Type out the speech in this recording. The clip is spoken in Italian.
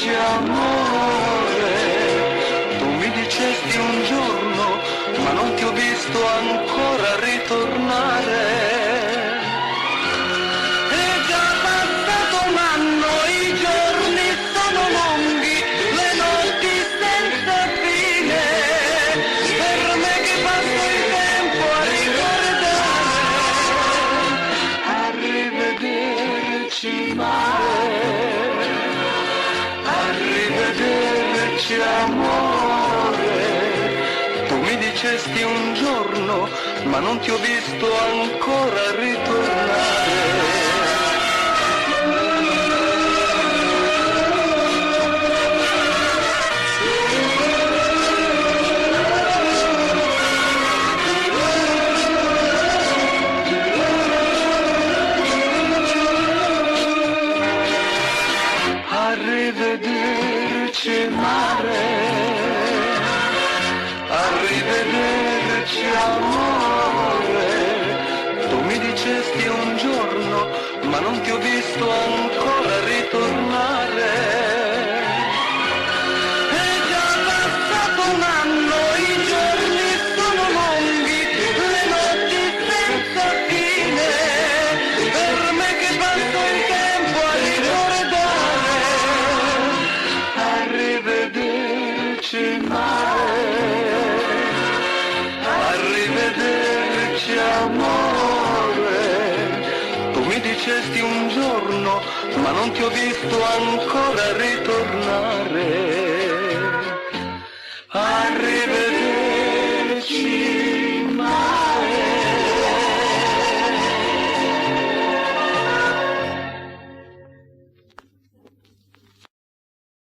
Arrivederci amore, tu mi dicesti un giorno, ma non ti ho visto ancora ritornare. È già passato un anno, i giorni sono lunghi, le notti senza fine, per me che passo il tempo a ricordare. Arrivederci mare, arrivederci amore, tu mi dicesti un giorno, ma non ti ho visto ancora ritornare. Arrivederci mare, arrivederci amore, tu mi dicesti un giorno, ma non ti ho visto ancora ritornare. È già passato un anno, i giorni sono lunghi, le notti senza fine, per me che passo il tempo a ricordare. Arrivederci mare, arrivederci amore, tu mi dicesti un giorno, ma non ti ho visto ancora ritornare. Arrivederci